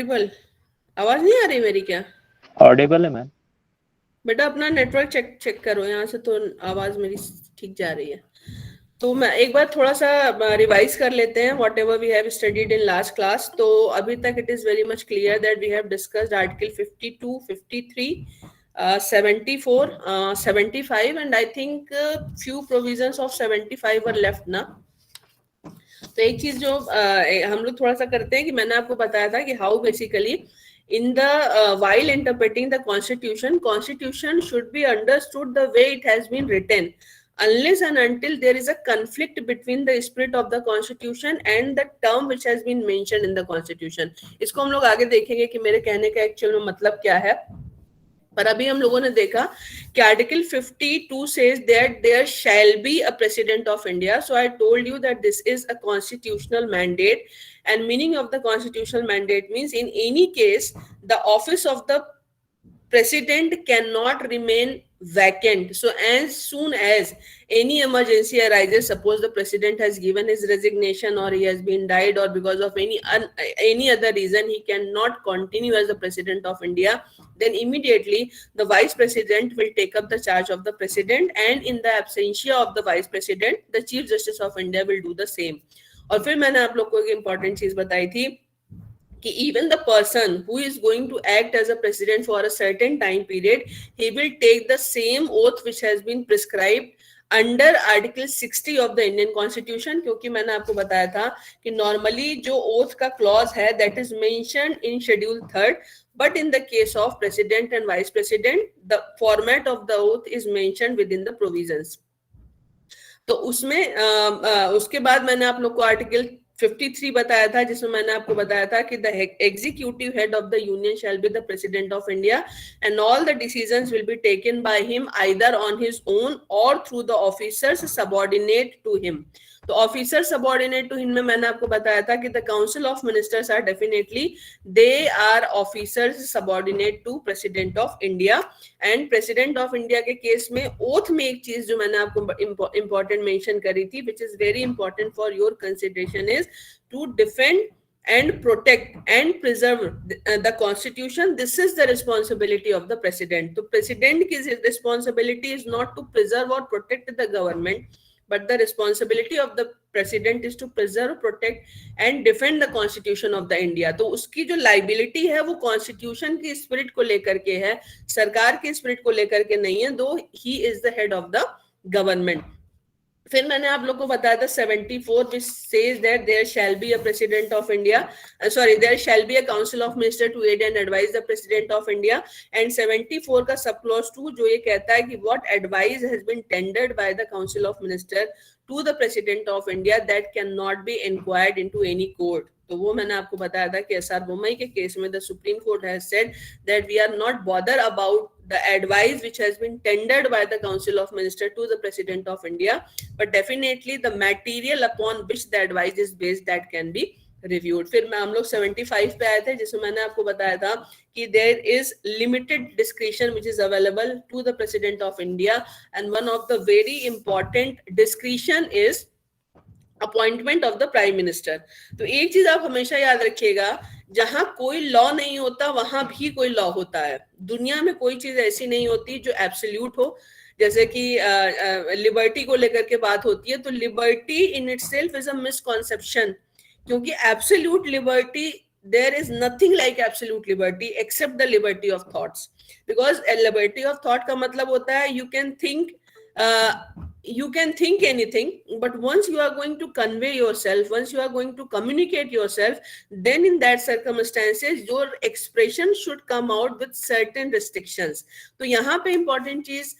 Audible आवाज नहीं आ रही मेरी क्या? ऑडिबल है मैम। बेटा अपना नेटवर्क चेक चेक करो, यहाँ से तो आवाज मेरी ठीक जा रही है। तो मैं एक बार थोड़ा सा रिवाइज कर लेते हैं whatever we have studied in last class. तो अभी तक it is very much clear that we have discussed article 52, 53, 74, 75 and I think few provisions of 75 were left ना। तो एक चीज जो हम लोग थोड़ा सा करते हैं कि मैंने आपको बताया था कि how basically in the while interpreting the constitution should be understood the way it has been written unless and until there is a conflict between the spirit of the constitution and the term which has been mentioned in the constitution। इसको हम लोग आगे देखेंगे कि मेरे कहने का actual में मतलब क्या है। पर अभी हम लोगों ने देखा कि article 52 says that there shall be a president of India. So I told you that this is a constitutional mandate, and meaning of the constitutional mandate means in any case the office of the president cannot remain vacant. So as soon as any emergency arises, suppose the president has given his resignation or he has been died or because of any other reason he cannot continue as the president of India, then immediately the vice president will take up the charge of the president, and in the absentia of the vice president the chief justice of India will do the same। और फिर मैंने आप लोग को एक important चीज बताई थी कि even the person who is going to act as a president for a certain time period, he will take the same oath which has been prescribed under article 60 of the Indian constitution. क्योंकि मैंने आपको बताया था कि normally जो oath का clause है that is mentioned in schedule 3rd, but in the case of president and vice president the format of the oath is mentioned with in the provisions. तो उसमें उसके बाद मैंने आप लोग को आर्टिकल 53 बताया था, जिसमें मैंने आपको बताया था कि the executive head of the union shall be the president of India and all the decisions will be taken by him either on his own or through the officers subordinate to him. तो officer subordinate to him में मैंने आपको बताया था कि the council of ministers are definitely they are officers subordinate to president of India. And president of India के case में oath में एक चीज जो मैंने आपको इंपॉर्टेंट मेंशन करी थी which is very important for your consideration is to defend and protect and preserve the constitution. This is the responsibility of the president. So president ki responsibility is not to preserve or protect the government, but the responsibility of the president is to preserve, protect and defend the constitution of the India. तो उसकी जो liability है वो constitution की spirit को लेकर के है, सरकार के spirit को लेकर के नहीं है, though he is the head of the government। फिर मैंने आप लोग को बताया था 74 which says that there shall be a president of India, there shall be a council of minister to aid and advise the president of India, and 74 का sub clause 2 जो ये कहता है कि what advice has been tendered by the council of minister to the president of India that cannot be inquired into any court। तो वो मैंने आपको बताया था कि एसआर बोमई के केस में the supreme Court has said that we are not bother about the advice which has been tendered by the council of minister to the president of India, but definitely the material upon which the advice is based that can be reviewed। फिर मैं हम लोग 75 पे आए थे जिसमें मैंने आपको बताया था कि there is limited discretion which is available to the president of India, and one of the very important discretion is appointment of the prime minister. तो एक चीज आप हमेशा याद रखिएगा, जहां कोई लॉ नहीं होता वहां भी कोई लॉ होता है। दुनिया में कोई चीज ऐसी नहीं होती जो एब्सोल्यूट हो। जैसे कि लिबर्टी को लेकर के बात होती है, तो liberty in itself is a misconception, क्योंकि absolute liberty there is nothing like absolute liberty except the liberty of thoughts, because a liberty of thought का मतलब होता है you can think anything, but once you are going to convey yourself, once you are going to communicate yourself, then in that circumstances your expression should come out with certain restrictions। तो यहाँ पे important चीज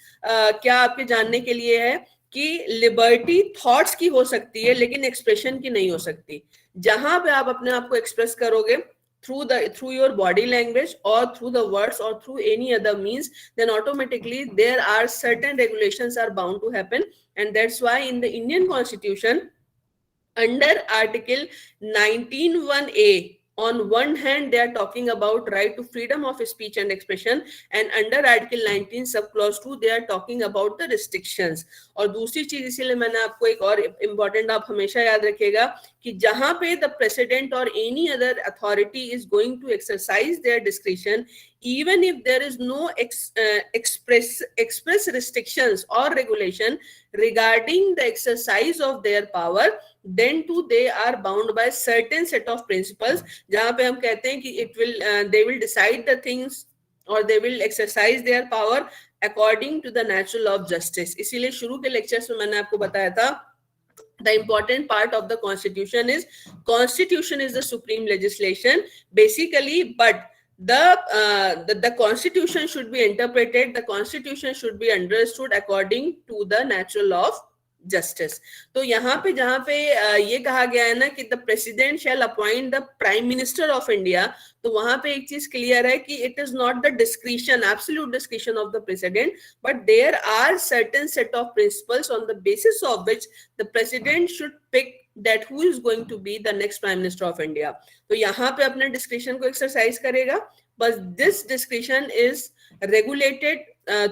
क्या आपके जानने के लिए है कि लिबर्टी थॉट्स की हो सकती है लेकिन एक्सप्रेशन की नहीं हो सकती। जहां पे आप अपने आप को एक्सप्रेस करोगे through your body language or through the words or through any other means, then automatically there are certain regulations are bound to happen, and that's why in the Indian constitution under article 19(1)(a on one hand they are talking about right to freedom of speech and expression, and under article 19 sub clause 2 they are talking about the restrictions. और दूसरी चीज इसीलिए मैंने आपको एक और important आप हमेशा याद रखिएगा कि जहां पे the president or any other authority is going to exercise their discretion, even if there is no express restrictions or regulation regarding the exercise of their power, then too they are bound by certain set of principles, जहां पे हम कहते हैं कि it will they will decide the things or they will exercise their power according to the natural law of justice. इसीलिए शुरू के lectures में मैंने आपको बताया था the important part of the constitution is the supreme legislation basically, but the constitution should be interpreted, the constitution should be understood according to the natural law of justice. तो यहाँ पे जहाँ पे ये कहा गया है ना कि the president shall appoint the prime minister of India, तो वहां पे एक चीज क्लियर है कि it is not the discretion, absolute discretion of the president, but there are certain set of principles on the basis of which the president should pick that who is going to be the next prime minister of India. तो यहाँ पे अपने discretion को exercise करेगा, but this discretion is regulated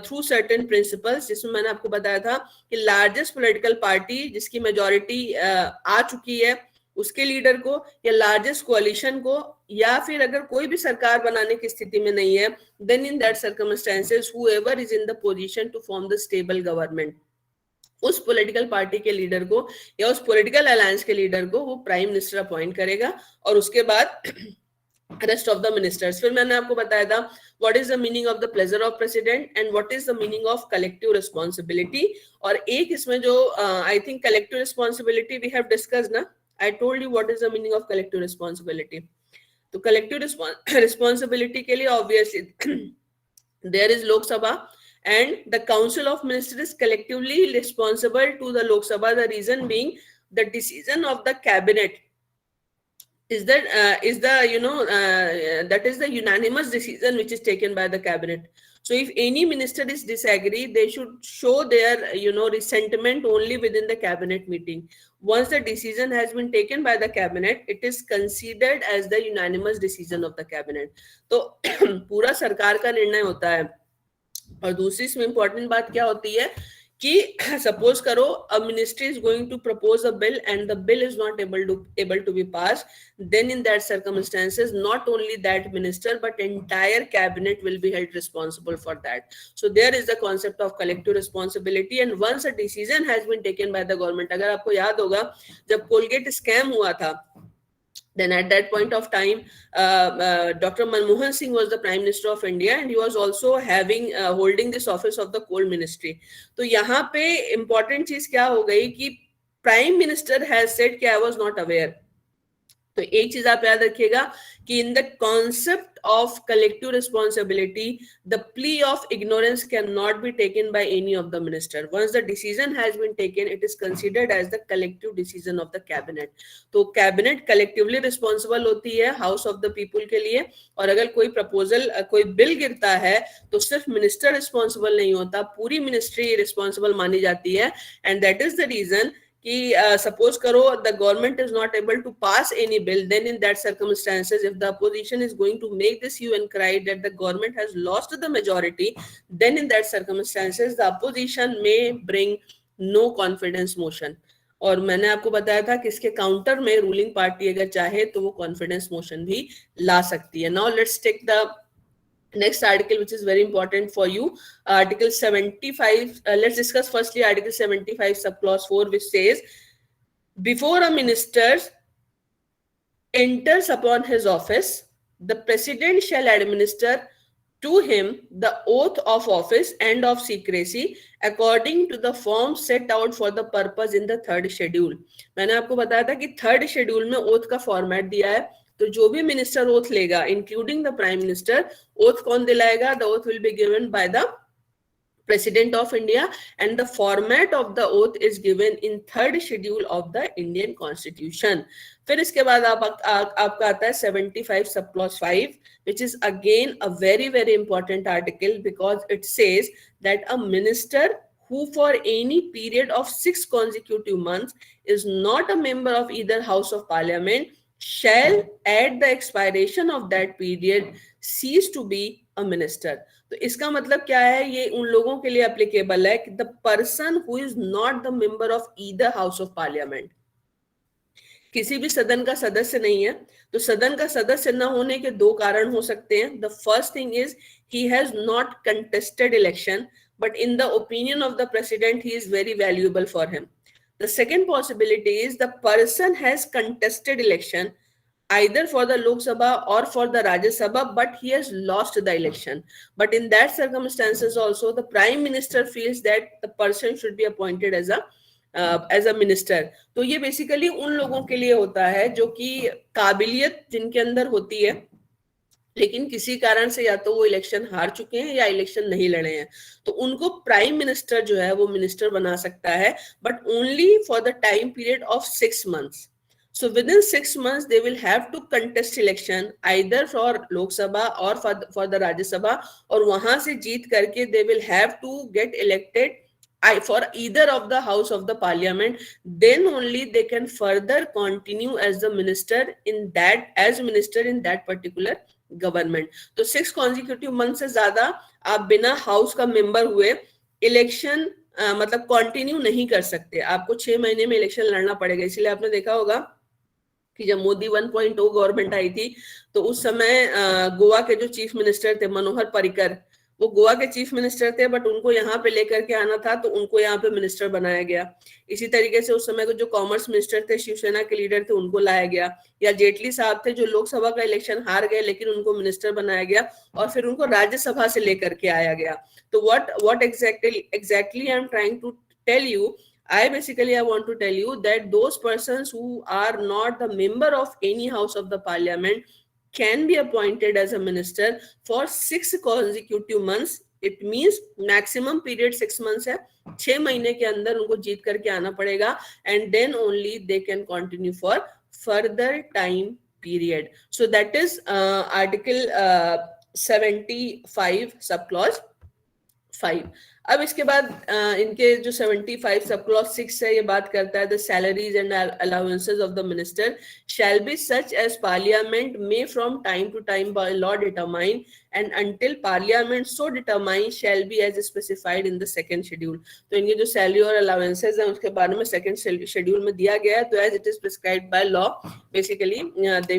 through certain principles, जिसमें मैंने आपको बताया था कि largest political party जिसकी majority आ चुकी है उसके लीडर को, या लार्जेस्ट कोalition को, या फिर अगर कोई भी सरकार बनाने की स्थिति में नहीं है, then in that circumstances whoever is in the position to form the stable government, उस पॉलिटिकल पार्टी के लीडर को या उस पॉलिटिकल अलायंस के लीडर को वो प्राइम मिनिस्टर अपॉइंट करेगा, और उसके बाद रेस्ट ऑफ द मिनिस्टर्स. फिर मैंने आपको बताया था what is the meaning of the pleasure of president and what is the meaning of collective responsibility. और एक इसमें जो I think collective responsibility we have discussed ना, I told you what is the meaning of collective responsibility. तो collective responsibility के लिए obviously there is Lok Sabha and the Council of Ministers is collectively responsible to the Lok Sabha. The reason being the decision of the cabinet is that that is the unanimous decision which is taken by the cabinet. So if any minister is disagree, they should show their resentment only within the cabinet meeting. Once the decision has been taken by the cabinet, it is considered as the unanimous decision of the cabinet. तो पूरा सरकार का निर्णय होता है. और दूसरी इसमें इंपॉर्टेंट बात क्या होती है कि सपोज करो a ministry is going to propose a bill and the bill is not able to be passed, then in that circumstances not only that minister but entire cabinet will be held responsible for that. So there is the concept of collective responsibility, and once a decision has been taken by the government, अगर आपको याद होगा जब Colgate scam हुआ था, then at that point of time Dr. Manmohan Singh was the Prime Minister of India and he was also having holding this office of the coal ministry. तो यहाँ पे important चीज क्या हो गई कि Prime Minister has said कि I was not aware. तो एक चीज आप याद रखिएगा कि in the concept of collective responsibility, the plea of ignorance cannot be taken by any of the minister. Once the decision has been taken, it is considered as the collective decision of the cabinet. तो cabinet collectively responsible होती है house of the people के लिए, और अगर कोई proposal कोई bill गिरता है तो सिर्फ minister responsible नहीं होता, पूरी ministry responsible मानी जाती है. And that is the reason कि suppose करो the government is not able to pass any bill, then in that circumstances if the opposition is going to make this hue and cry that the government has lost the majority, then in that circumstances the opposition may bring no confidence motion. और मैंने आपको बताया था कि इसके counter में ruling party अगर चाहे तो वो कॉन्फिडेंस मोशन भी ला सकती है. Now let's take the next article which is very important for you, article 75. Let's discuss firstly article 75 subclause 4, which says before a minister enters upon his office, the president shall administer to him the oath of office and of secrecy according to the form set out for the purpose in the third schedule. मैंने आपको बताया था कि third schedule में oath का format दिया है, तो जो भी मिनिस्टर ओथ लेगा including the prime minister, oath कौन दिलाएगा? The oath will be given by the President of India and the format of the oath is given in third schedule of the Indian Constitution. फिर इसके बाद आपका आता है 75 subclause 5, which is again a very very important article because it says that a minister who for any period of 6 consecutive months is not a member of either House of Parliament shall at the expiration of that period cease to be a minister. तो इसका मतलब क्या है, ये उन लोगों के लिए एप्लीकेबल है कि the person who is not the member of either house of parliament, किसी भी सदन का सदस्य नहीं है, तो सदन का सदस्य न होने के दो कारण हो सकते हैं. The first thing is he has not contested election, but in the opinion of the president he is very valuable for him. The second possibility is the person has contested election either for the Lok Sabha or for the Rajya Sabha, but he has lost the election. But in that circumstances also the prime minister feels that the person should be appointed as a minister. तो ये basically उन लोगों के लिए होता है जो कि काबिलियत जिनके अंदर होती है, लेकिन किसी कारण से या तो वो इलेक्शन हार चुके हैं या इलेक्शन नहीं लड़े हैं, तो उनको प्राइम मिनिस्टर जो है वो मिनिस्टर बना सकता है, but only for the time period of 6 months. So within 6 months they will have to contest election either for Lok Sabha or for the Rajya Sabha, और वहां से जीत करके they will have to get elected for either of the house of the parliament. Then only they can further continue as the minister in that particular government. तो 6 consecutive month से ज्यादा आप बिना house का मेंबर हुए election मतलब continue नहीं कर सकते. आपको 6 महीने में इलेक्शन लड़ना पड़ेगा. इसलिए आपने देखा होगा कि जब मोदी 1.0 गवर्नमेंट आई थी तो उस समय गोवा के जो चीफ मिनिस्टर थे मनोहर पर्रिकर, वो गोवा के चीफ मिनिस्टर थे, बट उनको यहाँ पे लेकर के आना था तो उनको यहाँ पे मिनिस्टर बनाया गया. इसी तरीके से उस समय को जो कॉमर्स मिनिस्टर थे, शिवसेना के लीडर थे, उनको लाया गया. या जेटली साहब थे जो लोकसभा का इलेक्शन हार गए लेकिन उनको मिनिस्टर बनाया गया और फिर उनको राज्यसभा से लेकर के आया गया. तो what exactly I'm trying to tell you, I want to tell you that those persons who are not the member of any house of the parliament can be appointed as a minister for 6 consecutive months. It means maximum period 6 months है. 6 महीने के अंदर उनको जीत करके आना पड़ेगा, and then only they can continue for further time period. So that is article 75 subclause 5. अब इसके बाद इनके जो 75 सब क्लॉज 6 है, ये बात करता है the salaries and allowances of the minister shall be such as Parliament may from time to time by law determine and until Parliament so determine shall be as specified in the second schedule. तो इनके जो salary और allowances है उसके बारे में second schedule में दिया गया है. तो as it is prescribed by law basically they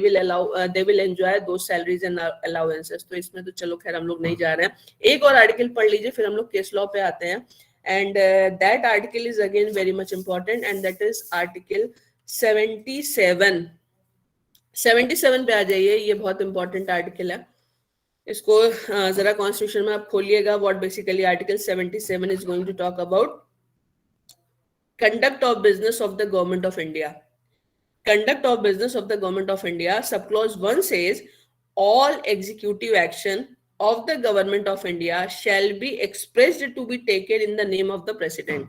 will enjoy those salaries and allowances. तो इसमें तो चलो खैर हम लोग नहीं जा रहे हैं. एक और आर्टिकल पढ़ लीजिए फिर हम लोग केस लॉ पे आते हैं. And that article is again very much important, and that is article 77. 77 पे आ जाइए. ये बहुत इंपॉर्टेंट आर्टिकल है. इसको जरा कॉन्स्टिट्यूशन में आप खोलिएगा. What basically article 77 is going to talk about conduct of business of the government of India. Conduct of business of the government of India. Subclause 1 says all executive action of the government of India shall be expressed to be taken in the name of the president.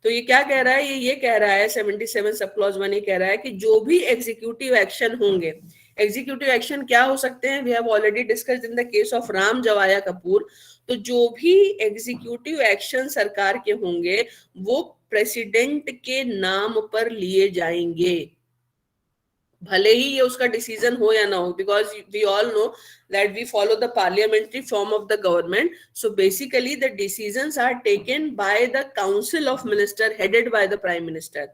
तो ये क्या कह रहा है? ये कह रहा है 77 सब क्लॉज 1 ये कह रहा है कि जो भी एग्जीक्यूटिव एक्शन होंगे, एग्जीक्यूटिव एक्शन क्या हो सकते हैं? We have already discussed in the case of Ram Jawaya Kapur. तो जो भी एग्जीक्यूटिव एक्शन सरकार के होंगे वो प्रेसिडेंट के नाम पर लिए जाएंगे, भले ही ये उसका डिसीजन हो या ना हो, because we all know that we follow the parliamentary form of the government. So basically the decisions are taken by the council of minister headed by the prime minister.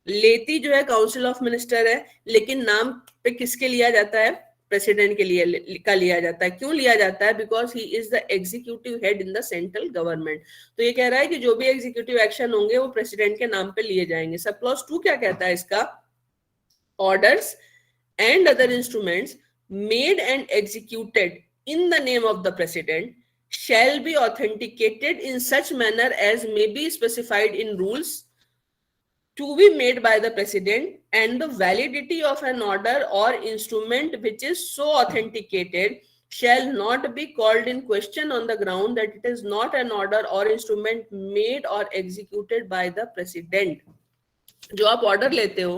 लेती जो है काउंसिल ऑफ मिनिस्टर है, लेकिन नाम पे किसके लिया जाता है? प्रेसिडेंट के लिए का लिया जाता है. क्यों लिया जाता है? Because he is the executive head in the central government. तो ये कह रहा है कि जो भी एग्जीक्यूटिव एक्शन होंगे वो प्रेसिडेंट के नाम पे लिए जाएंगे. सब क्लॉज 2 क्या कहता है इसका? Orders and other instruments made and executed in the name of the president shall be authenticated in such manner as may be specified in rules to be made by the president, and the validity of an order or instrument which is so authenticated shall not be called in question on the ground that it is not an order or instrument made or executed by the president. जो आप order लेते हो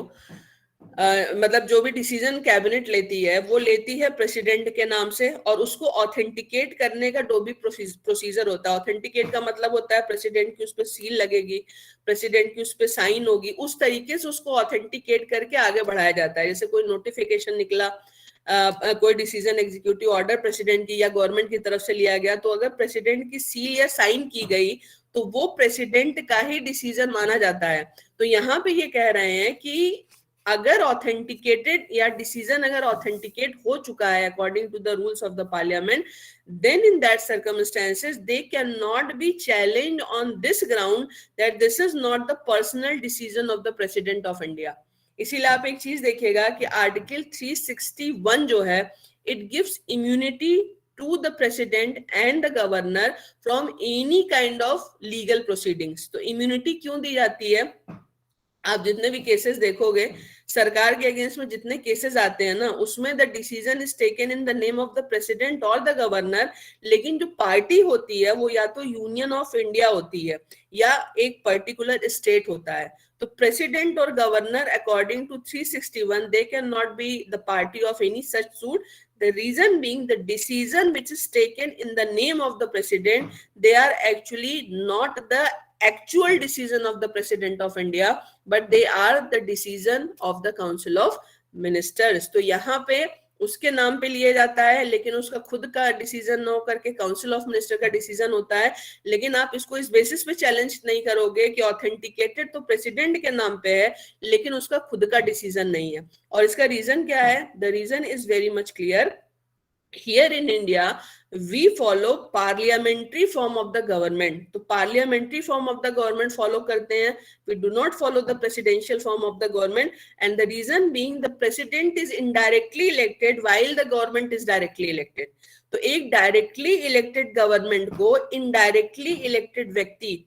मतलब जो भी decision cabinet लेती है वो लेती है प्रेसिडेंट के नाम से, और उसको ऑथेंटिकेट करने का जो भी प्रोसीजर होता है, ऑथेंटिकेट का मतलब होता है प्रेसिडेंट की उस पर सील लगेगी, प्रेसिडेंट की उस पर साइन होगी, उस तरीके से उसको ऑथेंटिकेट करके आगे बढ़ाया जाता है। जैसे कोई नोटिफिकेशन निकला, कोई डिसीजन एग्जीक्यूटिव ऑर्डर प्रेसिडेंट की या गवर्नमेंट की तरफ से लिया गया, तो अगर प्रेसिडेंट की सील या साइन की गई तो वो प्रेसिडेंट का ही डिसीजन माना जाता है। तो यहाँ पे ये कह रहे हैं कि अगर ऑथेंटिकेटेड या डिसीजन अगर ऑथेंटिकेट हो चुका है according to the rules of the parliament, then in that circumstances they cannot be challenged on this ground that this is not the personal decision of the president of India. इसीलिए आप एक चीज देखिएगा कि article 361 जो है, it gives immunity to the president and the governor from any kind of legal proceedings. तो immunity क्यों दी जाती है? आप जितने भी केसेस देखोगे सरकार के अगेंस्ट में, जितने केसेस आते हैं ना, उसमें the decision is taken in the name of the president और द गवर्नर, लेकिन जो पार्टी होती है वो या तो यूनियन ऑफ इंडिया होती है या एक पर्टिकुलर स्टेट होता है। तो प्रेसिडेंट और governor according to 361 they can not be the party of any such suit. The reason being the decision which is taken in the name of the president, they are actually not the actual decision of the president of India, but they are the decision of the council of ministers. तो यहाँ पे उसके नाम पे लिया जाता है, लेकिन उसका खुद का डिसीजन न होकर के काउंसिल ऑफ मिनिस्टर का डिसीजन होता है। लेकिन आप इसको इस बेसिस पे चैलेंज नहीं करोगे कि ऑथेंटिकेटेड तो प्रेसिडेंट के नाम पे है लेकिन उसका खुद का डिसीजन नहीं है। और इसका रीजन क्या है? The reason is very much clear. Here in India, we follow parliamentary form of the government. तो parliamentary form of the government follow करते हैं. We do not follow the presidential form of the government, and the reason being the president is indirectly elected while the government is directly elected. तो एक directly elected government को indirectly elected व्यक्ति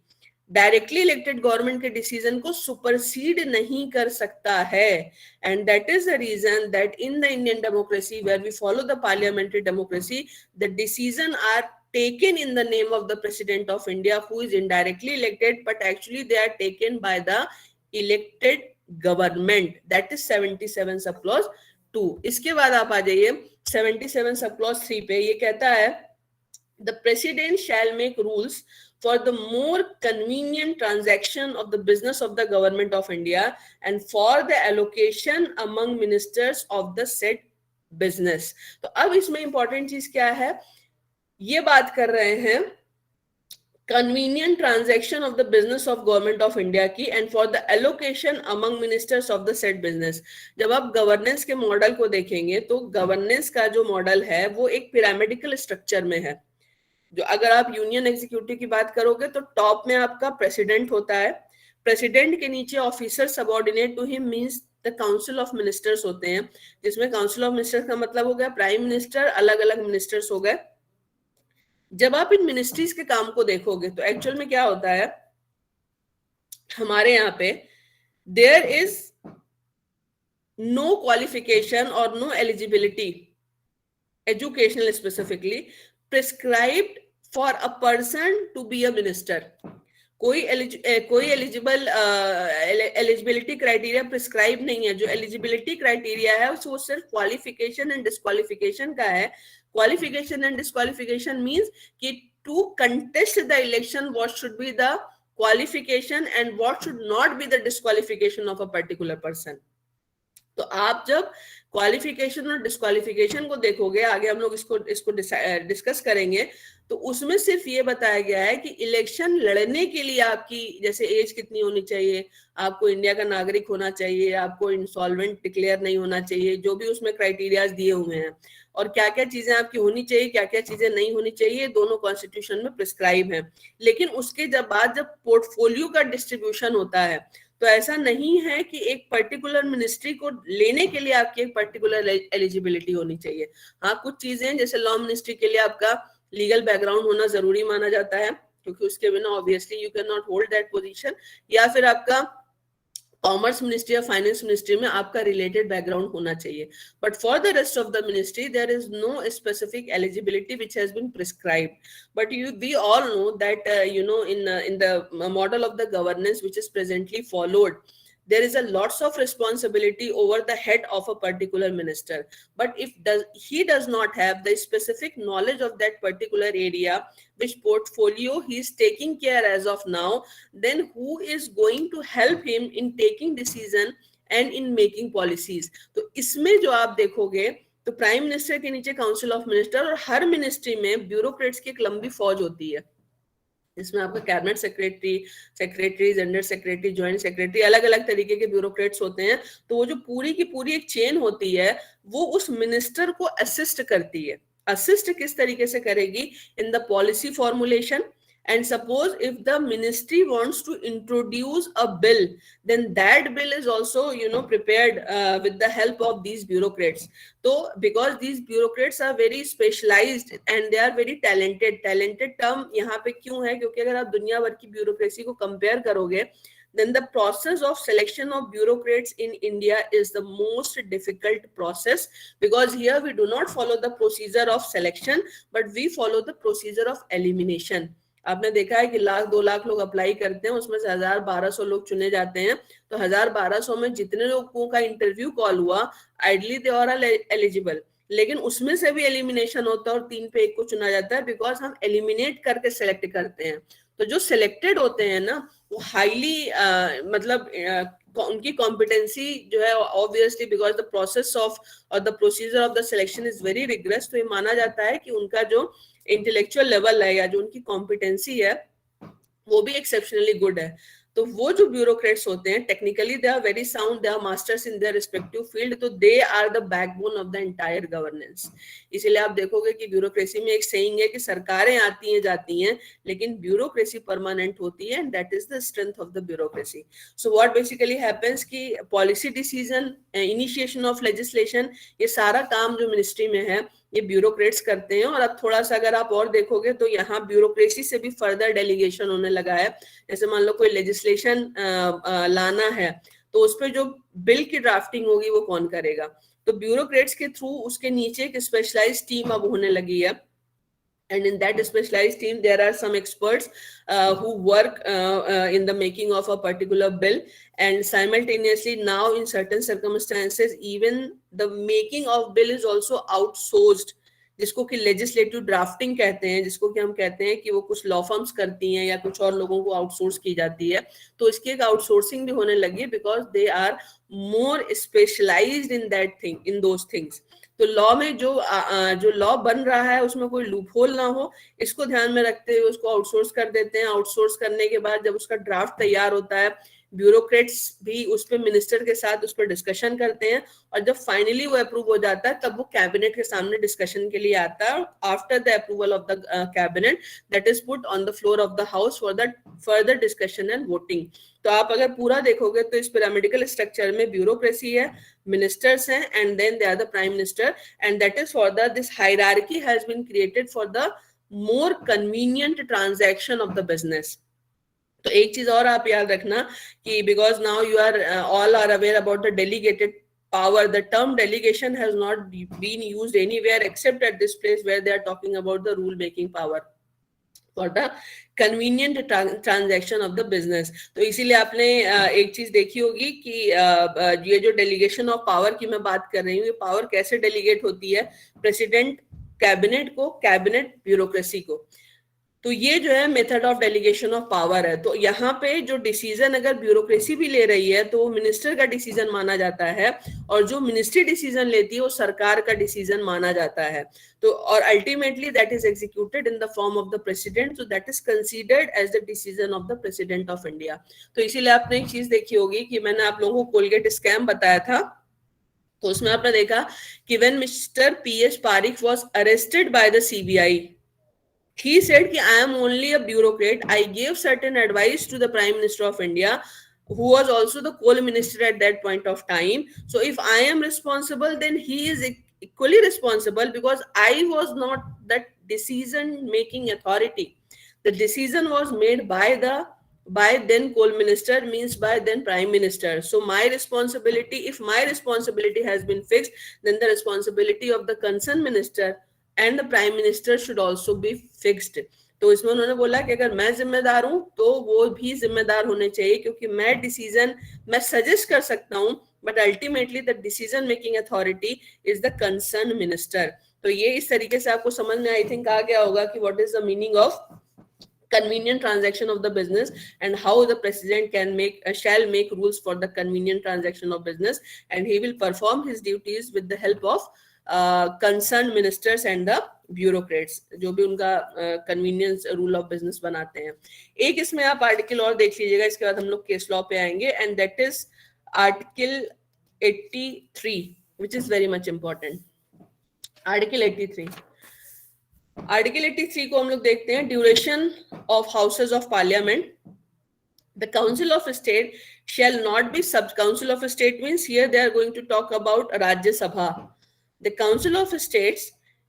directly elected government के decision को supersede नहीं कर सकता है. And that is the reason that in the Indian democracy where we follow the parliamentary democracy, the decision are taken in the name of the president of India who is indirectly elected, but actually they are taken by the elected government. That is 77 sub clause 2. इसके बाद आप आ जाइए 77 sub clause 3 पे. ये कहता है the president shall make rules for the more convenient transaction of the business of the government of India and for the allocation among ministers of the said business. तो अब इसमें इंपॉर्टेंट चीज क्या है? ये बात कर रहे हैं convenient transaction of the business of government of India की and for the allocation among ministers of the said business. जब आप गवर्नेंस के मॉडल को देखेंगे तो गवर्नेंस का जो मॉडल है वो एक पिरामिडिकल स्ट्रक्चर में है. जो अगर आप यूनियन एग्जीक्यूटिव की बात करोगे तो टॉप में आपका प्रेसिडेंट होता है, प्रेसिडेंट के नीचे officer subordinate to him means the council of ministers होते हैं, जिसमें काउंसिल ऑफ मिनिस्टर्स का मतलब हो गया प्राइम मिनिस्टर, अलग अलग मिनिस्टर्स हो गए. जब आप इन मिनिस्ट्रीज के काम को देखोगे तो एक्चुअल में क्या होता है, हमारे यहाँ पे देयर इज नो क्वालिफिकेशन और no eligibility educational specifically prescribed for a person to be a minister. कोई एलिजिबिलिटी क्राइटेरिया प्रिस्क्राइब नहीं है. जो एलिजिबिलिटी क्राइटेरिया है वो सिर्फ क्वालिफिकेशन एंड डिस्क्वालिफिकेशन का है. क्वालिफिकेशन एंड डिस्क्वालिफिकेशन मींस कि to contest the election what should be the qualification and what should not be the disqualification of a particular person. तो आप जब क्वालिफिकेशन और डिस्क्वालिफिकेशन को देखोगे, आगे हम लोग इसको डिस्कस करेंगे, तो उसमें सिर्फ ये बताया गया है कि इलेक्शन लड़ने के लिए आपकी जैसे एज कितनी होनी चाहिए, आपको इंडिया का नागरिक होना चाहिए, आपको इंसॉल्वेंट डिक्लेयर नहीं होना चाहिए, जो भी उसमें क्राइटेरियाज दिए हुए हैं, और क्या क्या चीजें आपकी होनी चाहिए, क्या क्या चीजें नहीं होनी चाहिए, दोनों कॉन्स्टिट्यूशन में प्रिस्क्राइब है. लेकिन उसके बाद जब पोर्टफोलियो का डिस्ट्रीब्यूशन होता है तो ऐसा नहीं है कि एक पर्टिकुलर मिनिस्ट्री को लेने के लिए आपकी एक पर्टिकुलर एलिजिबिलिटी होनी चाहिए. हाँ, कुछ चीजें जैसे लॉ मिनिस्ट्री के लिए आपका लीगल बैकग्राउंड होना जरूरी माना जाता है, क्योंकि उसके बिना obviously you can not hold that position. या फिर आपका कॉमर्स मिनिस्ट्री या फाइनेंस मिनिस्ट्री में आपका रिलेटेड बैकग्राउंड होना चाहिए. But for the rest of the ministry there is no specific eligibility which has been prescribed. But we all know that in the model of the governance which is presently followed, there is a lots of responsibility over the head of a particular minister. But if he does not have the specific knowledge of that particular area, which portfolio he is taking care as of now, then who is going to help him in taking decision and in making policies? तो इसमें जो आप देखोगे तो prime minister के नीचे council of minister, और हर ministry में ब्यूरोक्रेट्स की एक लंबी फौज होती है। इसमें आपका cabinet secretaries, under secretary, joint secretary, अलग अलग तरीके के ब्यूरोक्रेट्स होते हैं। तो वो जो पूरी की पूरी एक चेन होती है वो उस मिनिस्टर को असिस्ट करती है। असिस्ट किस तरीके से करेगी? In the policy formulation, and suppose if the ministry wants to introduce a bill, then that bill is also prepared with the help of these bureaucrats. So because these bureaucrats are very specialized and they are very talented term यहाँ पे क्यों है? क्योंकि अगर आप दुनिया भर की ब्यूरोक्रेसी को कंपेयर करोगे, then the process of selection of bureaucrats in India is the most difficult process, because here we do not follow the procedure of selection, but we follow the procedure of elimination. आपने देखा है कि 1,00,000-2,00,000 लोग apply करते हैं, उसमें से 1,000-1,200 लोग चुने जाते हैं। तो 1,000-1,200 में जितने लोगों का इंटरव्यू कॉल हुआ, आइडली दे आर एलिजिबल, लेकिन उसमें से भी एलिमिनेशन होता है और 3 पे 1 को चुना जाता है, बिकॉज हम एलिमिनेट करके सेलेक्ट करते हैं। तो जो सिलेक्टेड होते हैं ना, वो हाईली मतलब उनकी कॉम्पिटेंसी जो है, obviously because the process of or the procedure of the selection is very rigorous, तो ये माना जाता है कि उनका जो इंटेलेक्चुअल लेवल है या जो उनकी कॉम्पिटेंसी है वो भी एक्सेप्शनली गुड है। तो वो जो ब्यूरोक्रेट्स होते हैं, technically they are very sound, they are masters in their respective field, तो they are the backbone of the entire governance. इसीलिए आप देखोगे कि ब्यूरोक्रेसी में एक सेइंग है कि सरकारें आती हैं जाती हैं, लेकिन ब्यूरोक्रेसी परमानेंट होती है, and that is the strength of the bureaucracy. So what basically happens कि policy decision, initiation of legislation, ये सारा काम जो मिनिस्ट्री में है ये ब्यूरोक्रेट्स करते हैं। और अब थोड़ा सा अगर आप और देखोगे तो यहाँ ब्यूरोक्रेसी से भी फर्दर डेलीगेशन होने लगा है। जैसे मान लो कोई लेजिस्लेशन लाना है, तो उस पर जो बिल की ड्राफ्टिंग होगी वो कौन करेगा? तो ब्यूरोक्रेट्स के थ्रू उसके नीचे एक स्पेशलाइज्ड टीम अब होने लगी है, and in that specialized team there are some experts who work in the making of a particular bill, and simultaneously now in certain circumstances even the making of bill is also outsourced, जिसको कि legislative drafting कहते हैं, जिसको कि हम कहते हैं कि वो कुछ लॉ फर्म्स करती हैं या कुछ और लोगों को आउटसोर्स की जाती है। तो इसकी एक आउटसोर्सिंग भी होने लगी है, because they are more specialized in that thing, in those things. तो लॉ में जो लॉ बन रहा है उसमें कोई लूप होल ना हो, इसको ध्यान में रखते हुए उसको आउटसोर्स कर देते हैं। आउटसोर्स करने के बाद जब उसका ड्राफ्ट तैयार होता है, ब्यूरोक्रेट्स भी उस पर मिनिस्टर के साथ उस पर डिस्कशन करते हैं, और जब फाइनली वो अप्रूव हो जाता है तब वो कैबिनेट के सामने डिस्कशन के लिए आता है। After the approval of the cabinet, that is put on the floor of the house for the further discussion and voting. तो आप अगर पूरा देखोगे तो इस पिरामिडिकल स्ट्रक्चर में ब्यूरोक्रेसी है, मिनिस्टर्स हैं, and then they are the prime minister, and that is for the this hierarchy has been created for the more convenient transaction of the business. तो एक चीज और आप याद रखना कि because now you are all are aware about the delegated power, the term delegation has not been used anywhere except at this place where they are talking about the rule making power for the convenient transaction of the business। तो इसीलिए आपने एक चीज देखी होगी कि ये जो डेलीगेशन ऑफ पावर की मैं बात कर रही हूँ, ये पावर कैसे डेलीगेट होती है? प्रेसिडेंट कैबिनेट को, कैबिनेट ब्यूरोक्रेसी को। तो ये जो है method of delegation of power है। तो यहाँ पे जो डिसीजन अगर ब्यूरोक्रेसी भी ले रही है तो वो मिनिस्टर का डिसीजन माना जाता है, और जो मिनिस्ट्री डिसीजन लेती है वो सरकार का डिसीजन माना जाता है। तो और ultimately that is executed in the form of the president, so that is considered as the decision of the president of India. तो इसीलिए आपने एक चीज देखी होगी कि मैंने आप लोगों को कोलगेट स्कैम बताया था, तो उसमें आपने देखा कि when mister P S Parikh was arrested by the CBI, he said कि I am only a bureaucrat, I gave certain advice to the Prime Minister of India, who was also the coal minister at that point of time. So if I am responsible, then he is equally responsible, because I was not that decision making authority. The decision was made by then coal minister, means by then prime minister. So my responsibility, if my responsibility has been fixed, then the responsibility of the concerned minister and the prime minister should also be fixed. तो इसमें उन्होंने बोला कि अगर मैं जिम्मेदार हूं तो वो भी जिम्मेदार होने चाहिए, क्योंकि मैं सजेस्ट कर सकता हूं, but ultimately the decision making authority is the concern minister. तो ये इस तरीके से आपको समझ में आई थिंक आ गया होगा कि what is the meaning of convenient transaction of the business and how the president shall make rules for the convenient transaction of business, and he will perform his duties with the help of concerned ministers and the bureaucrats जो भी उनका convenience rule of business बनाते हैं। एक इसमें आप article और देख लीजिएगा, इसके बाद हम लोग केस लॉ पे आएंगे, and that is article 83 which is very much important। Article 83 को हम लोग देखते हैं, duration of houses of parliament. The Council of State shall not be Council of State means here they are going to talk about Rajya Sabha. The Council of States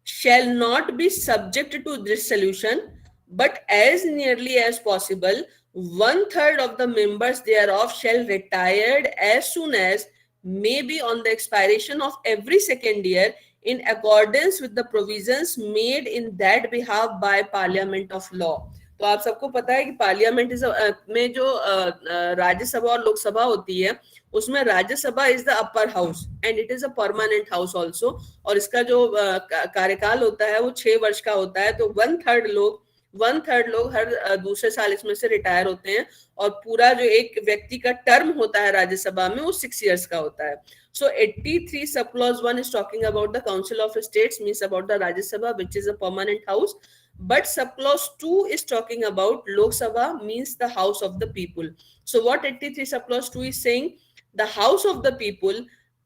shall not be subject to dissolution, but as nearly as possible, 1/3 of the members thereof shall retire as soon as may be on the expiration of every second year, in accordance with the provisions made in that behalf by Parliament of Law। तो आप सबको पता है कि parliament में जो राज्यसभा और लोकसभा होती है, उसमें Rajya Sabha is the upper house and it is a permanent house also, और इसका जो कार्यकाल होता है वो 6 वर्ष का होता है। तो 1/3 लोग हर दूसरे साल इसमें से रिटायर होते हैं, और पूरा जो एक व्यक्ति का टर्म होता है राज्यसभा में वो 6 years का होता है। So 83 sub clause 1 is talking about the Council of States, means about the Rajya Sabha, which is a permanent house. But sub clause 2 is talking about Lok Sabha, means the House of the People. So what 83 sub clause 2 is saying, the House of the People,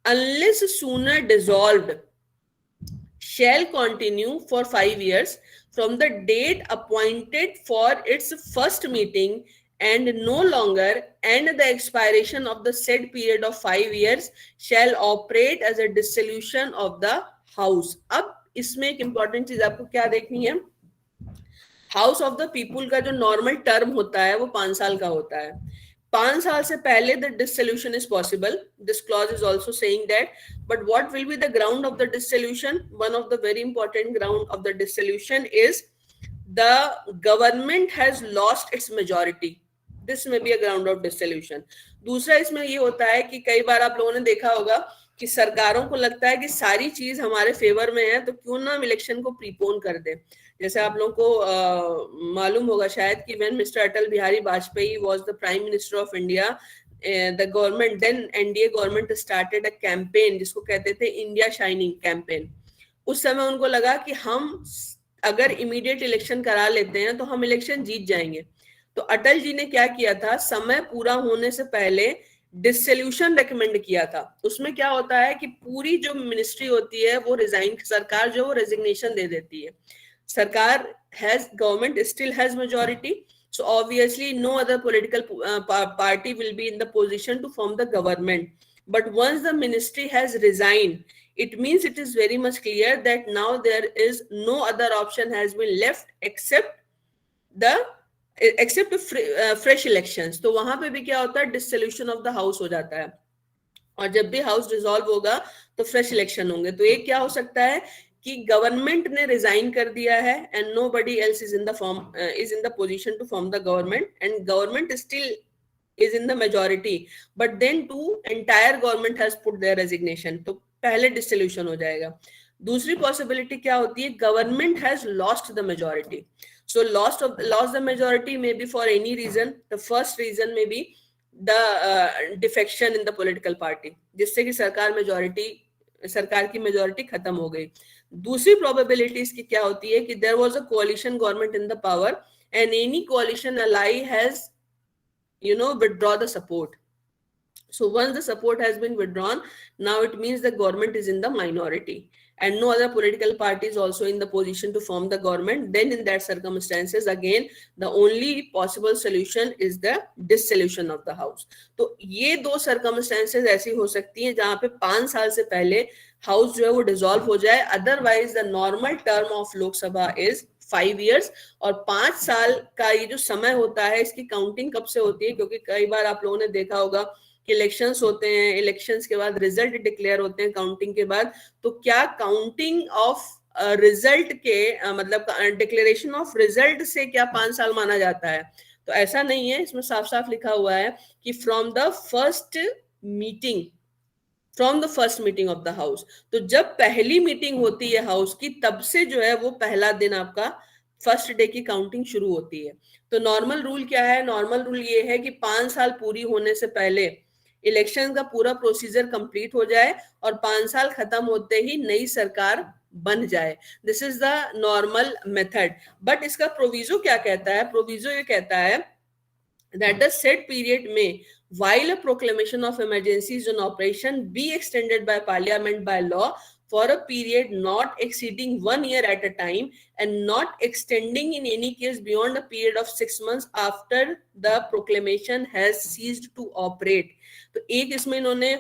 unless sooner dissolved, shall continue for 5 years from the date appointed for its first meeting, and no longer, and the expiration of the said period of 5 years shall operate as a dissolution of the house। अब इसमें एक important चीज आपको क्या देखनी है, house of the people का जो नॉर्मल टर्म होता है वो 5 साल का होता है। 5 साल से पहले the dissolution is possible, this clause is also saying that, but what will be the ground of the dissolution? One of the very important ground of the dissolution is the government has lost its majority, this may be a ground of dissolution। दूसरा इसमें ये होता है कि कई बार आप लोगों ने देखा होगा कि सरकारों को लगता है कि सारी चीज हमारे फेवर में है, तो क्यों ना हम इलेक्शन को प्रीपोन कर दे। जैसे आप लोगों को मालूम होगा शायद कि when mister Atal Bihari Vajpayee was the prime minister of India, the government then NDA government started a campaign जिसको कहते थे इंडिया शाइनिंग कैंपेन। उस समय उनको लगा कि हम अगर इमीडिएट इलेक्शन करा लेते हैं तो हम इलेक्शन जीत जाएंगे। तो अटल जी ने क्या किया था, समय पूरा होने से पहले डिसोल्यूशन रेकमेंड किया था। उसमें क्या होता है कि पूरी जो मिनिस्ट्री होती है वो सरकार जो रेजिग्नेशन दे देती है। सरकार government still has majority, so obviously no other political party will be in the position to form the government, but once the ministry has resigned, it means it is very much clear that now there is no other option has been left except fresh elections। तो वहां पे भी क्या होता है, dissolution of the house हो जाता है, और जब भी हाउस डिसॉल्व होगा तो फ्रेश इलेक्शन होंगे। तो एक क्या हो सकता है कि गवर्नमेंट ने रिजाइन कर दिया है and nobody else is in the position to form the government, and government still is in the majority, but then to entire government has put their resignation, तो पहले डिसोल्यूशन हो जाएगा। दूसरी पॉसिबिलिटी क्या होती है, government has lost the majority. So lost the majority may be for any reason. The first reason may be the defection in the political party, जिससे कि सरकार की मेजॉरिटी खत्म हो गई। दूसरी प्रोबेबिलिटी इसकी क्या होती है कि there was a coalition government in the power and any coalition ally has withdraw the support. So once the support has been withdrawn, now it means the government is in the minority and no other political party is also in the position to form the government. Then in that circumstances, again, the only possible solution is the dissolution of the house. तो ये दो circumstances ऐसी हो सकती हैं जहां पे 5 साल से पहले हाउस जो है वो डिसॉल्व हो जाए। Otherwise the normal term of Lok Sabha is 5 years, और 5 साल का ये जो समय होता है इसकी काउंटिंग कब से होती है, क्योंकि कई बार आप लोगों ने देखा होगा कि इलेक्शंस होते हैं, इलेक्शंस के बाद रिजल्ट डिक्लेयर होते हैं काउंटिंग के बाद, तो क्या काउंटिंग ऑफ रिजल्ट के मतलब डिक्लेरेशन ऑफ रिजल्ट से क्या 5 साल माना जाता है? तो ऐसा नहीं है, इसमें साफ साफ लिखा हुआ है कि from the first meeting, from the first meeting of the house. तो जब पहली मीटिंग होती है हाउस की, तब से जो है वो पहला दिन आपका फर्स्ट डे की काउंटिंग शुरू होती है। तो नॉर्मल रूल क्या है? नॉर्मल रूल ये है कि 5 साल पूरी होने से पहले इलेक्शन का पूरा प्रोसीजर कंप्लीट हो जाए और 5 साल खत्म होते ही नई सरकार बन जाए। This is the normal method. But इसका प्रोविजो क्या कहता है? प्रोविजो ये कहता है that the said period may, while a proclamation of emergency is in operation, be extended by parliament by law for a period not exceeding 1 year at a time and not extending in any case beyond a period of 6 months after the proclamation has ceased to operate। तो एक इसमें इन्होंने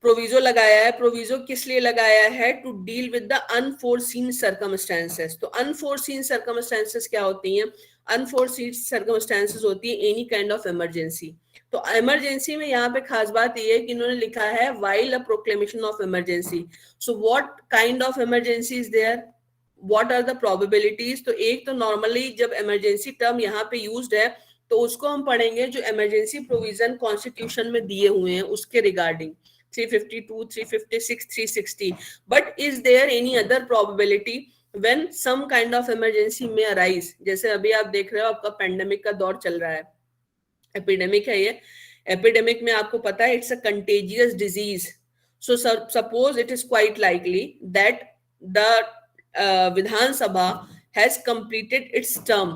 proviso लगाया है। Proviso किस लिए लगाया है? To deal with the unforeseen circumstances. तो अनफोर्सीन सर्कमस्टेंसेस क्या होती हैं? अनफोर्सीन सर्कमस्टेंसेस होती है एनी काइंड ऑफ इमरजेंसी। तो इमरजेंसी में यहाँ पे खास बात ये है कि इन्होंने लिखा है while a proclamation of emergency. So what kind of emergency is there, what are the probabilities? तो एक तो नॉर्मली जब इमरजेंसी टर्म यहाँ पे यूज्ड है तो उसको हम पढ़ेंगे जो इमरजेंसी प्रोविजन कॉन्स्टिट्यूशन में दिए हुए हैं उसके regarding, 352, 356, 360. But is there any other probability when some kind of emergency may arise? जैसे अभी आप देख रहे हो आपका पेंडेमिक का दौर चल रहा है, एपिडेमिक है ये। एपिडेमिक में आपको पता है it's a contagious disease. So suppose it is quite likely that the Vidhan Sabha has completed its term,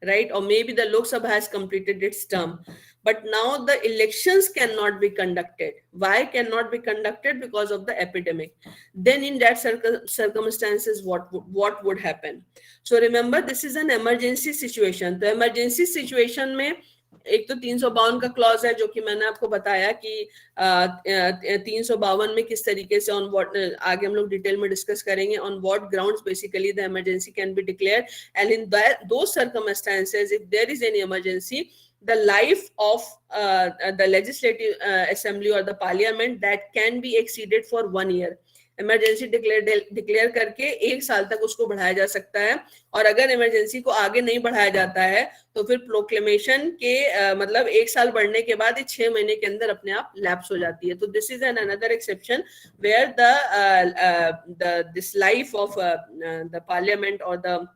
right? Or maybe the Lok Sabha has completed its term. But now the elections cannot be conducted. Why cannot be conducted? Because of the epidemic. Then in that circumstances, what would happen? So remember, this is an emergency situation. The emergency situation में एक तो 352 का clause है जो कि मैंने आपको बताया कि 352 में किस तरीके से ऑन व्हाट, आगे हम लोग डिटेल में डिस्कस करेंगे on what grounds basically the emergency can be declared and in those circumstances if there is any emergency the life of the legislative assembly or the parliament that can be exceeded for 1 year। Emergency declare करके 1 साल तक उसको बढ़ाया जा सकता है और अगर इमरजेंसी को आगे नहीं बढ़ाया जाता है तो फिर प्रोक्लेमेशन के मतलब 1 साल बढ़ने के बाद ये 6 महीने के अंदर अपने आप लैप्स हो जाती है। तो this is an another exception where the this life of the parliament और the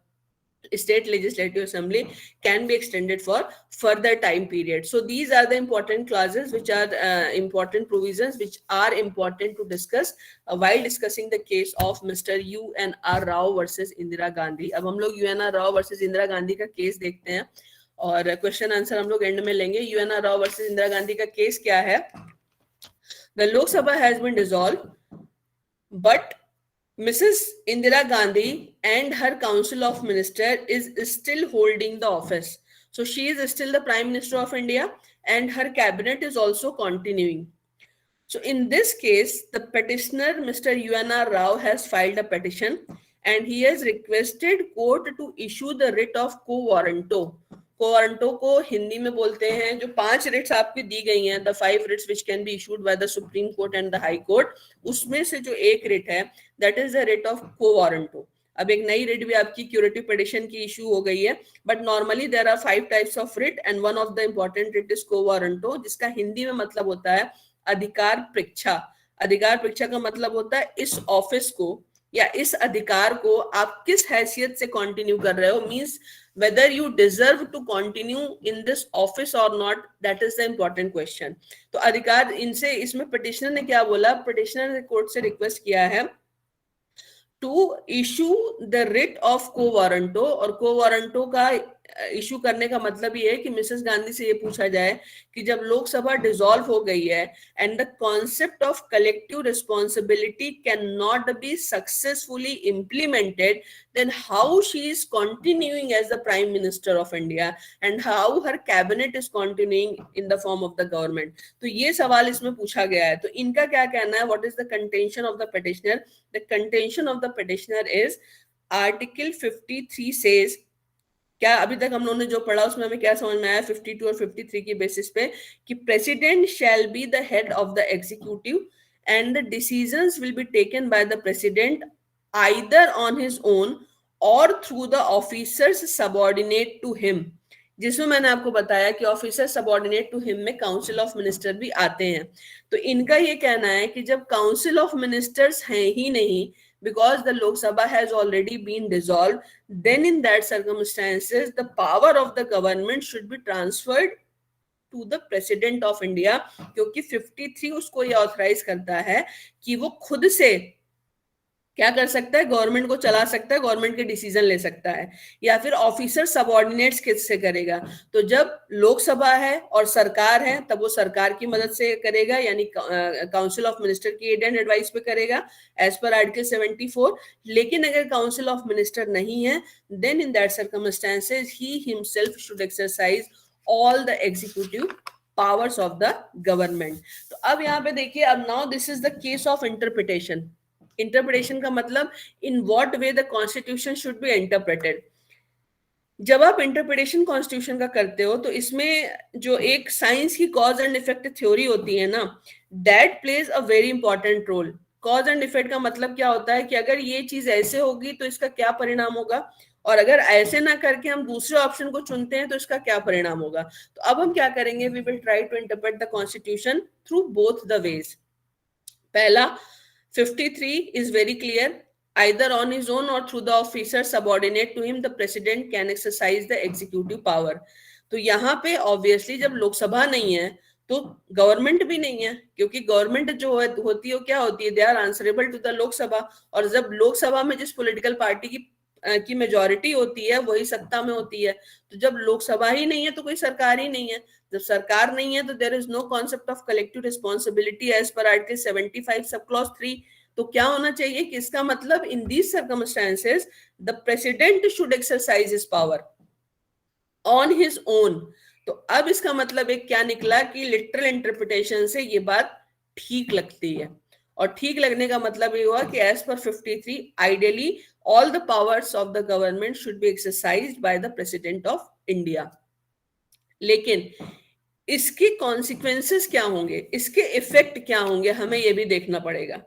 state legislative assembly can be extended for further time period। So these are the important clauses which are important provisions which are important to discuss while discussing the case of Mr. UNR Rao versus Indira Gandhi। अब हम लोग UNR Rao versus Indira Gandhi का case देखते हैं और question answer हम लोग and में लेंगे। UNR Rao versus Indira Gandhi का केस क्या है? The Lok Sabha has been dissolved, but Mrs. Indira Gandhi and her Council of Ministers is still holding the office. So she is still the Prime Minister of India and her cabinet is also continuing. So in this case, the petitioner, Mr. UNR Rao, has filed a petition and he has requested court to issue the writ of quo warranto। कोवारंटो को हिंदी में बोलते हैं, जो 5 Ritz आपकी दी गई हैं, the 5 writs which can be issued by the supreme court and the high court, उसमें से जो एक रिट है that is the writ of quo warranto. अब एक नई रिट भी आपकी क्यूरेटिव पिटिशन की इशू हो गई है, but normally there are 5 types of writ and one of the important writ is quo warranto, जिसका हिंदी में मतलब होता है अधिकार परीक्षा। अधिकार परीक्षा का मतलब होता है इस ऑफिस को या इस अधिकार को आप किस हैसियत से कंटिन्यू कर रहे हो, means whether you deserve to continue in this office or not, that is the important question। तो अधिकार इनसे, इसमें पिटिशनर ने क्या बोला? पिटिशनर ने कोर्ट से रिक्वेस्ट किया है to issue the writ of quo warranto, और को वारंटो का इशू करने का मतलब ये है कि मिसेस गांधी से ये पूछा जाए कि जब लोकसभा डिसॉल्व हो गई है and the concept of collective responsibility can not B successfully implemented, then how she is continuing as the Prime Minister of India and how her cabinet is continuing in the form of the government। तो ये सवाल इसमें पूछा गया है। तो इनका क्या कहना है? What is the contention of the petitioner? The contention of the petitioner is Article 53 says, क्या अभी तक हम लोगों ने जो पढ़ा उसमें हमें क्या समझ में आया 52 और 53 की बेसिस पे, कि president shell be the head of the executive and the decisions will be taken by the president either on his own or through the officers subordinate to him, जिसमें मैंने आपको बताया कि ऑफिसर सबॉर्डिनेट टू हिम में council of minister भी आते हैं। तो इनका ये कहना है कि जब काउंसिल ऑफ मिनिस्टर्स हैं ही नहीं, because the Lok Sabha has already been dissolved, then in that circumstances the power of the government should be transferred to the president of India, क्योंकि 53 उसको ये ऑथराइज करता है कि वो खुद से क्या कर सकता है, गवर्नमेंट को चला सकता है, गवर्नमेंट के डिसीजन ले सकता है, या फिर ऑफिसर सबऑर्डिनेट्स किससे करेगा। तो जब लोकसभा है और सरकार है तब वो सरकार की मदद से करेगा, यानी काउंसिल ऑफ मिनिस्टर की एड एंड एडवाइस पे करेगा एज पर आर्टिकल 74। लेकिन अगर काउंसिल ऑफ मिनिस्टर नहीं है, then in that circumstances he himself should exercise all the executive powers of the government. तो अब यहाँ पे देखिए, अब now this is the case of interpretation. Interpretation का मतलब in what way the constitution should be interpreted. जब आप इंटरप्रिटेशन कॉन्स्टिट्यूशन का करते हो तो इसमें जो एक साइंस की कॉज एंड इफेक्ट थ्योरी होती है ना, that plays a very important role. Cause and effect का मतलब क्या होता है कि अगर ये चीज ऐसे होगी तो इसका क्या परिणाम होगा, और अगर ऐसे ना करके हम दूसरे ऑप्शन को चुनते हैं तो इसका क्या परिणाम होगा। तो अब हम क्या करेंगे, we will try to interpret the constitution through both the ways. पहला 53 is very clear, either on his own or through the officer subordinate to him the president can exercise the executive power। तो यहाँ पे obviously जब लोकसभा नहीं है तो government भी नहीं है, क्योंकि गवर्नमेंट जो होती है क्या होती है, they are answerable to the Lok Sabha. और जब लोकसभा में जिस पॉलिटिकल पार्टी की मेजॉरिटी होती है वही सत्ता में होती है। तो जब लोकसभा ही नहीं है तो कोई सरकार ही नहीं है। जब सरकार नहीं है तो there is no concept of collective responsibility as per article 75 sub clause 3। तो क्या होना चाहिए कि इसका मतलब in these circumstances the president should exercise his power on his own. तो अब इसका मतलब एक क्या निकला कि लिटरल इंटरप्रिटेशन से ये बात ठीक लगती है, और ठीक लगने का मतलब ये हुआ कि as per 53 ideally all the powers of the government should be exercised by the president of India. लेकिन इसके कॉन्सिक्वेंसेस क्या होंगे, इसके इफेक्ट क्या होंगे, हमें ये भी देखना पड़ेगा।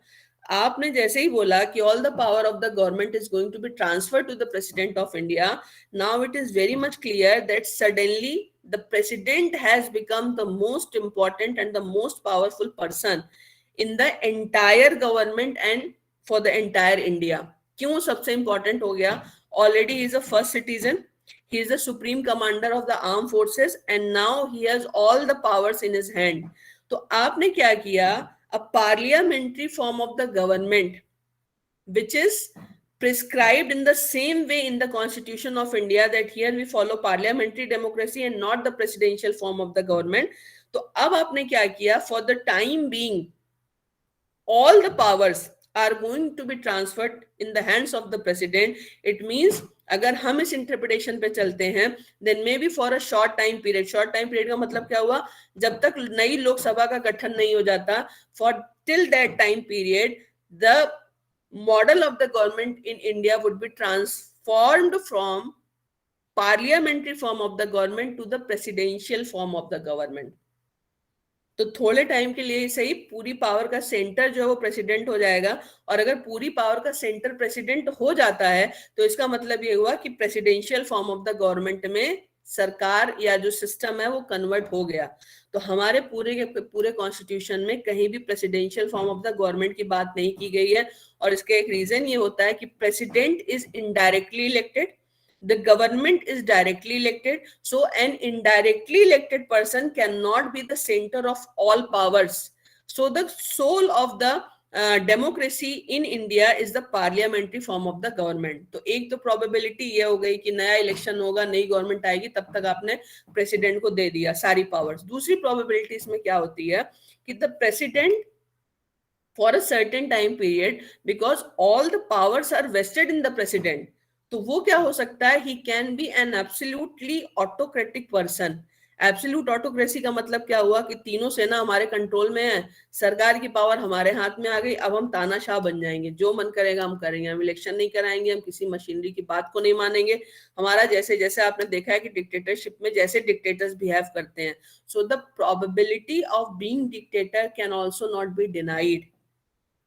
आपने जैसे ही बोला कि all the power of the government is going to be transfer to the president of India, now it is very much clear that suddenly the president has become the most important and the most powerful person in the entire government and for the entire India. क्यों सबसे important हो गया? Already he is a first citizen, he is the supreme commander of the armed forces and now he has all the powers in his hand। तो आपने क्या किया, a parliamentary form of the government which is prescribed in the same way in the constitution of India, that here we follow parliamentary democracy and not the presidential form of the government। तो अब आपने क्या किया, for the time being all the powers are going to be transferred in the hands of the president। it means अगर हम इस interpretation पे चलते हैं then may be for a short time period. Short time period का मतलब क्या हुआ, जब तक नई लोकसभा का गठन नहीं हो जाता, for till that time period the model of the government in India would be transformed from parliamentary form of the government to the presidential form of the government. तो थोड़े टाइम के लिए सही पूरी पावर का सेंटर जो है वो प्रेसिडेंट हो जाएगा, और अगर पूरी पावर का सेंटर प्रेसिडेंट हो जाता है तो इसका मतलब ये हुआ कि presidential form of the government में सरकार या जो सिस्टम है वो कन्वर्ट हो गया। तो हमारे पूरे के पूरे कॉन्स्टिट्यूशन में कहीं भी presidential form of the government की बात नहीं की गई है, और इसका एक रीजन ये होता है कि president is indirectly elected, the government is directly elected, so an indirectly elected person cannot be the center of all powers। so the soul of the democracy in India is the parliamentary form of the government। तो एक तो probability ये हो गई कि नया election होगा, नई गवर्नमेंट आएगी, तब तक आपने प्रेसिडेंट को दे दिया सारी पावर्स। दूसरी probability इसमें क्या होती है कि the president for a certain time period, because all the powers are vested in the president, तो वो क्या हो सकता है, ही can B an absolutely autocratic person. Absolute autocracy का मतलब क्या हुआ कि तीनों सेना हमारे कंट्रोल में है, सरकार की पावर हमारे हाथ में आ गई, अब हम तानाशाह बन जाएंगे, जो मन करेगा हम करेंगे, हम इलेक्शन नहीं कराएंगे, हम किसी मशीनरी की बात को नहीं मानेंगे, हमारा जैसे जैसे आपने देखा है कि डिक्टेटरशिप में जैसे डिक्टेटर्स बिहेव करते हैं। So the probability of being dictator can also not be denied.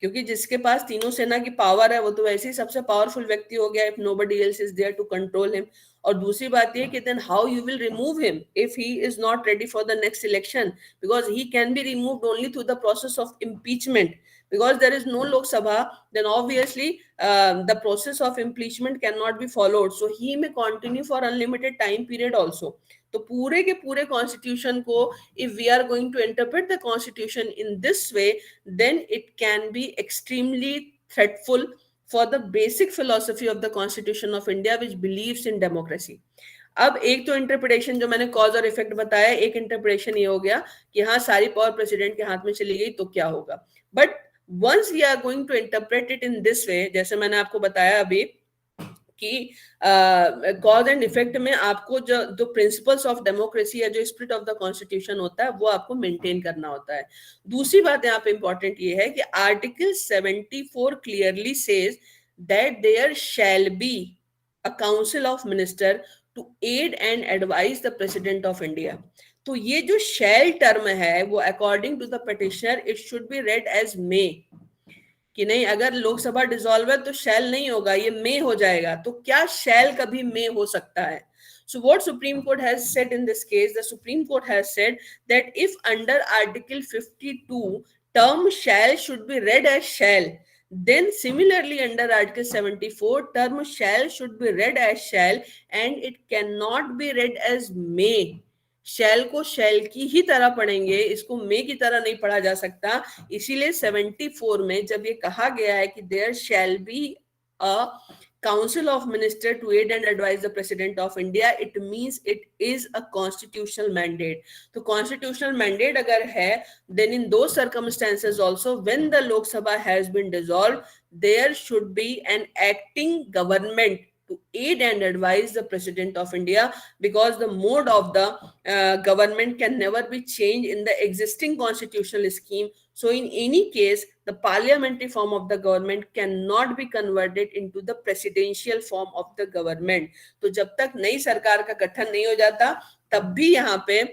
क्योंकि जिसके पास तीनों सेना की पावर है वो तो वैसे ही सबसे पावरफुल व्यक्ति हो गया, if nobody else is there to control him. और दूसरी बात ये कि then how you will remove him if he is not ready for the next election, because he can be removed only through the process of impeachment, because there is no Lok Sabha, then obviously the process of impeachment cannot be followed, so he may continue for unlimited time period also. तो पूरे के पूरे constitution को, if we are going to interpret the constitution in this way, then it can be extremely threatful for the basic philosophy of the constitution of India, which believes in democracy. अब एक तो interpretation जो मैंने cause और effect बताया, एक interpretation ये हो गया कि हाँ सारी पावर प्रेसिडेंट के हाथ में चली गई तो क्या होगा। But once we are going to interpret it in this way, जैसे मैंने आपको बताया अभी कि कॉज एंड इफेक्ट में आपको जो प्रिंसिपल्स ऑफ डेमोक्रेसी या जो स्पिरिट ऑफ द कॉन्स्टिट्यूशन होता है वो आपको मेंटेन करना होता है। दूसरी बात यहाँ पे इंपॉर्टेंट ये है कि article 74 clearly says that there shall be a council of minister to aid and advise the president of India. तो ये जो शैल टर्म है वो according to the petitioner it should be read as may, कि नहीं अगर Lok Sabha dissolve है तो शैल नहीं होगा, ये मे हो जाएगा। तो क्या शैल कभी मे हो सकता है? So what Supreme Court has said in this case, the Supreme Court has said that if under Article 52 term shall should be read as shall, then similarly under Article 74 term shall should be read as shall and it cannot be read as may. शैल को शैल की ही तरह पढ़ेंगे, इसको मे की तरह नहीं पढ़ा जा सकता। इसीलिए 74 में जब ये कहा गया है कि there shall be a council of minister to aid and advise the president of India, it means it is a constitutional mandate. तो कॉन्स्टिट्यूशनल मैंडेट अगर है, then in those circumstances also when the Lok Sabha has been dissolved, there should be an acting government to aid and advise the President of India, because the mode of the government can never be changed in the existing constitutional scheme. So in any case, the parliamentary form of the government cannot be converted into the presidential form of the government. तो जब तक नई सरकार का गठन नहीं हो जाता तब भी यहाँ पे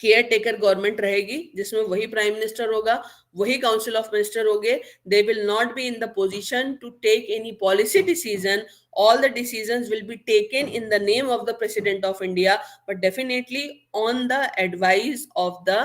केयर टेकर गवर्नमेंट रहेगी, जिसमें वही प्राइम मिनिस्टर होगा, वही काउंसिल ऑफ मिनिस्टर होंगे। They will not be in the position to take any policy decision, all the decisions will be taken in the name of the President of India, but definitely on the advice of the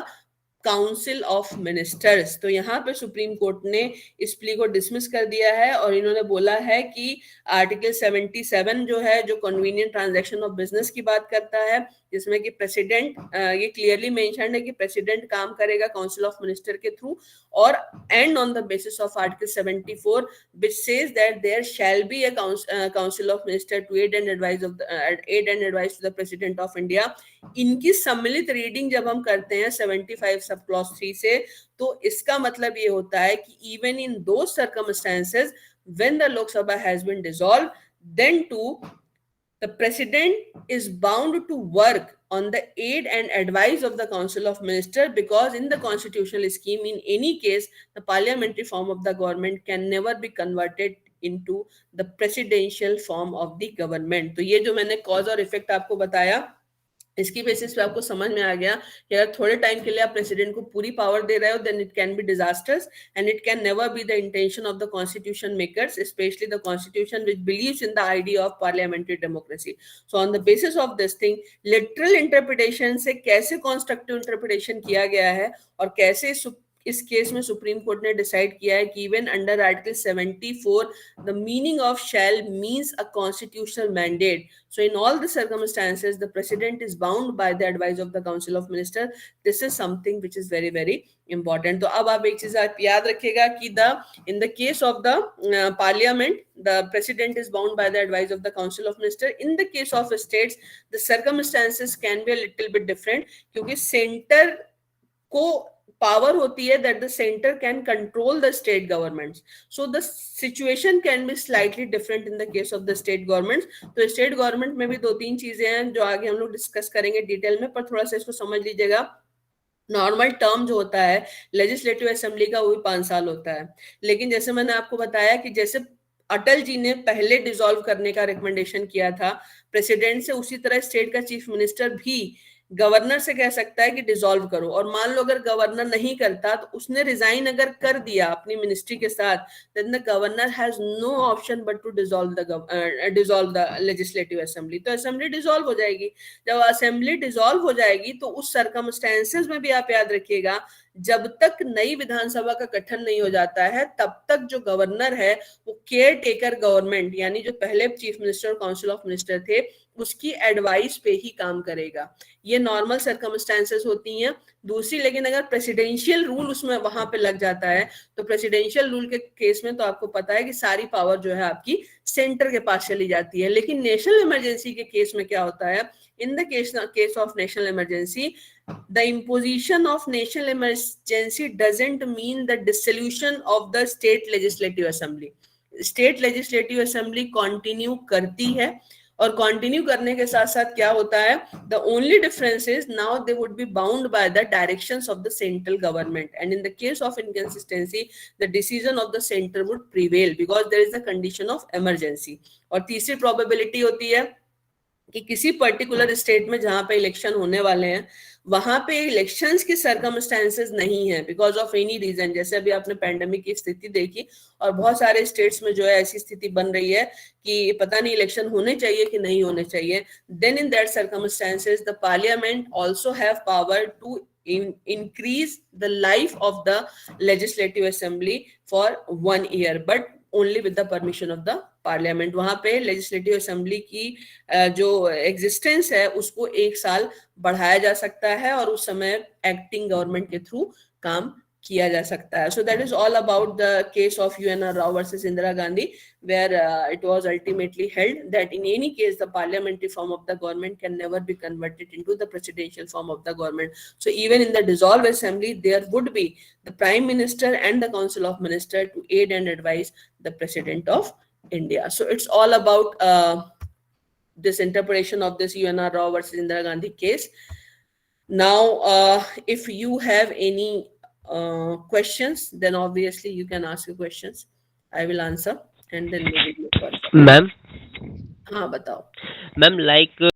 council of ministers. तो यहाँ पे supreme court ने इस plea को dismiss कर दिया है और इन्होंने बोला है कि आर्टिकल 77 जो है, जो कन्वीनियंट ट्रांजैक्शन ऑफ बिजनेस की बात करता है, जिसमें कि प्रेसिडेंट, ये क्लियरली मेंशन्ड है कि प्रेसिडेंट काम करेगा काउंसिल ऑफ मिनिस्टर के थ्रू, और and on the basis of article 74 which says that there shall be a council of minister to aid and advise to the president of India। इनकी सम्मिलित reading जब हम करते हैं 75 सब क्लॉज 3 से, तो इसका मतलब ये होता है कि even in those circumstances when the Lok Sabha has been dissolved, then to the president is bound to work on the aid and advice of the council of ministers, because in the constitutional scheme in any case the parliamentary form of the government can never be converted into the presidential form of the government। तो ये जो मैंने cause और effect आपको बताया, इसकी basis पे आपको समझ में आ गया कि अगर थोड़े टाइम के लिए आप प्रेसिडेंट को पूरी पावर दे रहे हो, then it can be disasters and it can never be the intention of the constitution makers, especially the constitution which believes in the idea of parliamentary democracy. So on the basis of this thing, literal interpretation से कैसे constructive interpretation किया गया है और कैसे इस case में supreme court ने डिसाइड किया है कि even under article 74 the meaning of shall means a constitutional mandate. So in all the circumstances the president is bound by the advice of the council of minister. This is something which is very very important. तो अब आप एक चीज आप याद रखिएगा कि in the case of the parliament, the president is bound by the advice of the council of minister। in the case of states the circumstances can be a little bit different, क्योंकि centre को power होती है that the center can control the state governments, so the situation can be slightly different in the case of the state governments। तो state government में भी दो तीन चीजें हैं जो आगे हम लोग डिस्कस करेंगे डिटेल में, पर थोड़ा सा इसको समझ लीजिएगा। नॉर्मल टर्म जो होता है लेजिस्लेटिव असेंबली का वो भी 5 साल होता है, लेकिन जैसे मैंने आपको बताया कि जैसे अटल जी ने पहले डिसॉल्व करने का रिकमेंडेशन किया था प्रेसिडेंट से, उसी तरह स्टेट का चीफ मिनिस्टर भी गवर्नर से कह सकता है कि डिसॉल्व करो, और मान लो अगर गवर्नर नहीं करता तो उसने रिजाइन अगर कर दिया अपनी मिनिस्ट्री के साथ, then the governor has no option but to dissolve the legislative assembly. तो असेंबली डिसॉल्व हो जाएगी। जब असेंबली डिसॉल्व हो जाएगी तो उस सर्कमस्टेंसेस में भी आप याद रखिएगा, जब तक नई विधानसभा का गठन नहीं हो जाता है तब तक जो गवर्नर है वो केयर टेकर गवर्नमेंट, यानी जो पहले चीफ मिनिस्टर और काउंसिल ऑफ मिनिस्टर थे उसकी एडवाइस पे ही काम करेगा। ये नॉर्मल सर्कमस्टेंसेस होती हैं। दूसरी, लेकिन अगर प्रेसिडेंशियल रूल उसमें वहां पे लग जाता है तो प्रेसिडेंशियल रूल के केस में तो आपको पता है कि सारी पावर जो है आपकी सेंटर के पास चली जाती है। लेकिन नेशनल इमरजेंसी के केस में क्या होता है, इन the case of national emergency, the imposition of national emergency doesn't mean the dissolution of the state legislative assembly. State legislative assembly continue करती है, और कंटिन्यू करने के साथ साथ क्या होता है, the only difference is now they would be bound by the directions of the central government, and in the case of inconsistency the decision of the centre would prevail because there is the condition of emergency. और तीसरी probability होती है कि किसी particular state में जहां पे election होने वाले हैं वहां पे इलेक्शंस की सर्कमस्टेंसेस नहीं है बिकॉज ऑफ एनी रीजन, जैसे अभी आपने पैंडेमिक की स्थिति देखी और बहुत सारे स्टेट्स में जो है ऐसी स्थिति बन रही है कि पता नहीं इलेक्शन होने चाहिए कि नहीं होने चाहिए। Then in that circumstances the parliament also have power to increase the life of the legislative assembly for 1 year but only with the permission of the parliament। वहां पे legislative assembly की जो existence है उसको 1 साल बढ़ाया जा सकता है और उस समय acting government के थ्रू काम किया जा सकता है। So that is all about the case of UNR Rao versus Indira Gandhi, where it was ultimately held that in any case the parliamentary form of the government can never be converted into the presidential form of the government. So even in the dissolved assembly there would be the prime minister and the council of minister to aid and advise the president of India. So it's all about this interpretation of this UNR Rao versus Indira Gandhi case. Now if you have any questions then obviously you can ask your questions, I will answer and then we will move on. Ma'am हाँ बताओ। Ma'am like